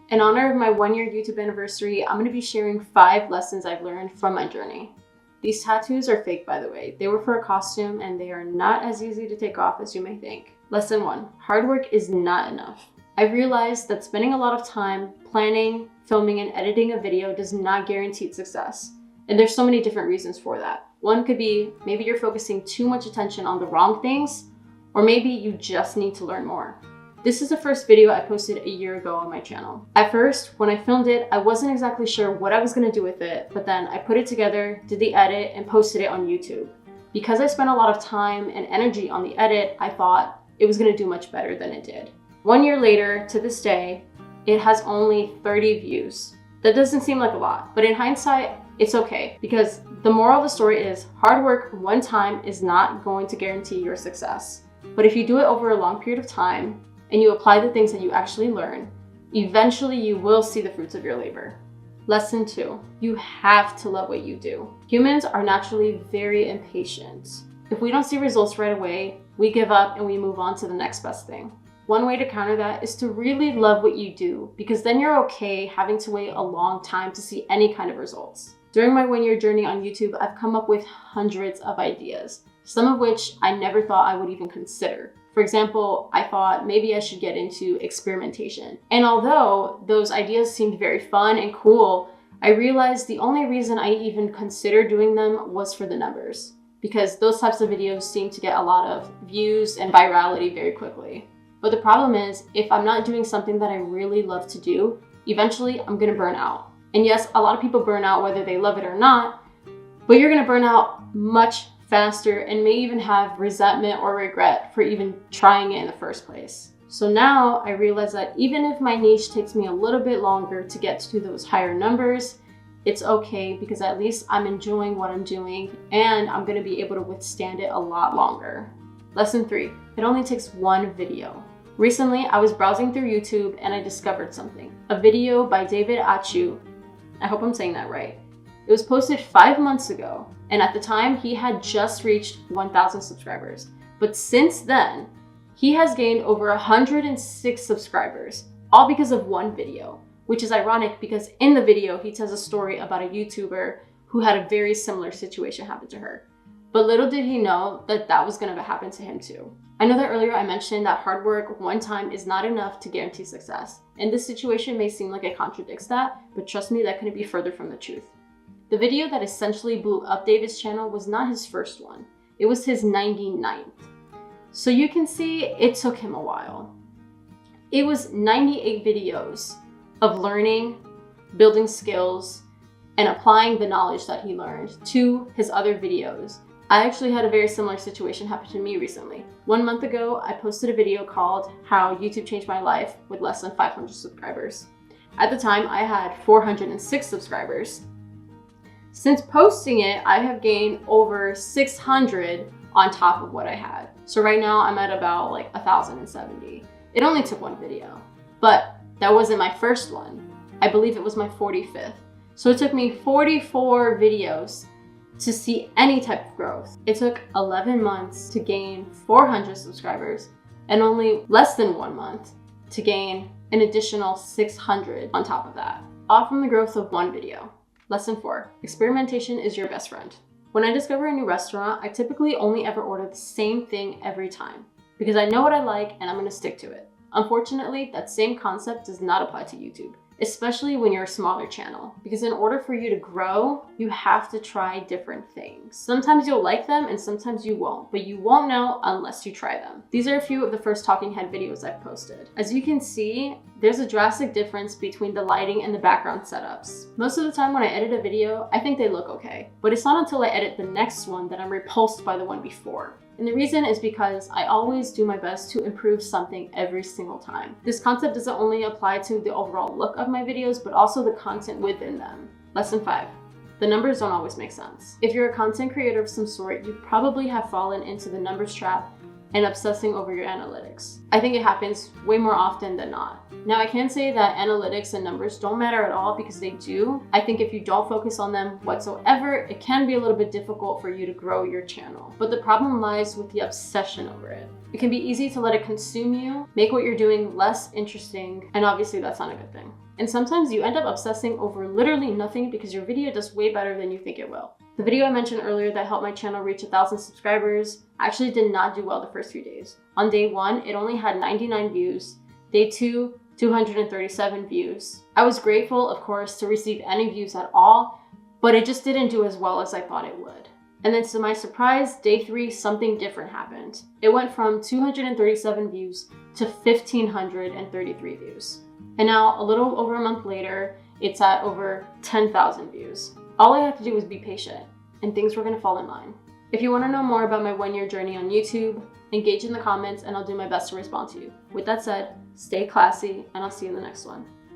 In honor of my 1-year YouTube anniversary, I'm going to be sharing 5 lessons I've learned from my journey. These tattoos are fake, by the way. They were for a costume and they are not as easy to take off as you may think. Lesson 1, hard work is not enough. I've realized that spending a lot of time planning, filming, and editing a video does not guarantee success. And there's so many different reasons for that. One could be maybe you're focusing too much attention on the wrong things, or maybe you just need to learn more. This is the first video I posted a year ago on my channel. At first, when I filmed it, I wasn't exactly sure what I was going to do with it, but then I put it together, did the edit, and posted it on YouTube. Because I spent a lot of time and energy on the edit, I thought it was going to do much better than it did. 1 year later, to this day, it has only 30 views. That doesn't seem like a lot, but in hindsight, it's okay, because the moral of the story is hard work one time is not going to guarantee your success. But if you do it over a long period of time, and you apply the things that you actually learn, eventually you will see the fruits of your labor. Lesson 2, you have to love what you do. Humans are naturally very impatient. If we don't see results right away, we give up and we move on to the next best thing. One way to counter that is to really love what you do, because then you're okay having to wait a long time to see any kind of results. During my 1-year journey on YouTube, I've come up with hundreds of ideas, some of which I never thought I would even consider. For example, I thought maybe I should get into experimentation. And although those ideas seemed very fun and cool, I realized the only reason I even considered doing them was for the numbers, because those types of videos seem to get a lot of views and virality very quickly. But the problem is, if I'm not doing something that I really love to do, eventually I'm gonna burn out. And yes, a lot of people burn out whether they love it or not, but you're gonna burn out much faster and may even have resentment or regret for even trying it in the first place. So now I realize that even if my niche takes me a little bit longer to get to those higher numbers, it's okay, because at least I'm enjoying what I'm doing and I'm gonna be able to withstand it a lot longer. Lesson 3, it only takes one video. Recently, I was browsing through YouTube and I discovered something. A video by David Achu. I hope I'm saying that right. It was posted 5 months ago, and at the time, he had just reached 1,000 subscribers. But since then, he has gained over 106 subscribers, all because of one video, which is ironic because in the video, he tells a story about a YouTuber who had a very similar situation happen to her. But little did he know that that was going to happen to him too. I know that earlier I mentioned that hard work one time is not enough to guarantee success. And this situation may seem like it contradicts that, but trust me, that couldn't be further from the truth. The video that essentially blew up David's channel was not his first one. It was his 99th. So you can see it took him a while. It was 98 videos of learning, building skills, and applying the knowledge that he learned to his other videos. I actually had a very similar situation happen to me recently. 1 month ago, I posted a video called How YouTube Changed My Life with less than 500 subscribers. At the time, I had 406 subscribers. Since posting it, I have gained over 600 on top of what I had. So right now I'm at about like 1,070. It only took one video, but that wasn't my first one. I believe it was my 45th. So it took me 44 videos to see any type of growth. It took 11 months to gain 400 subscribers and only less than 1 month to gain an additional 600 on top of that, all from the growth of one video. Lesson 4, experimentation is your best friend. When I discover a new restaurant, I typically only ever order the same thing every time because I know what I like and I'm gonna stick to it. Unfortunately, that same concept does not apply to YouTube, especially when you're a smaller channel, because in order for you to grow, you have to try different things. Sometimes you'll like them and sometimes you won't, but you won't know unless you try them. These are a few of the first talking head videos I've posted. As you can see, there's a drastic difference between the lighting and the background setups. Most of the time when I edit a video, I think they look okay, but it's not until I edit the next one that I'm repulsed by the one before. And the reason is because I always do my best to improve something every single time. This concept doesn't only apply to the overall look of my videos, but also the content within them. Lesson 5. The numbers don't always make sense. If you're a content creator of some sort, you probably have fallen into the numbers trap and obsessing over your analytics. I think it happens way more often than not. Now, I can't say that analytics and numbers don't matter at all, because they do. I think if you don't focus on them whatsoever, it can be a little bit difficult for you to grow your channel. But the problem lies with the obsession over it. It can be easy to let it consume you, make what you're doing less interesting, and obviously that's not a good thing. And sometimes you end up obsessing over literally nothing because your video does way better than you think it will. The video I mentioned earlier that helped my channel reach 1,000 subscribers actually did not do well the first few days. On day 1, it only had 99 views. Day 2, 237 views. I was grateful, of course, to receive any views at all, but it just didn't do as well as I thought it would. And then to my surprise, day 3, something different happened. It went from 237 views to 1,533 views. And now, a little over a month later, it's at over 10,000 views. All I had to do was be patient, and things were gonna fall in line. If you wanna know more about my 1-year journey on YouTube, engage in the comments and I'll do my best to respond to you. With that said, stay classy, and I'll see you in the next one.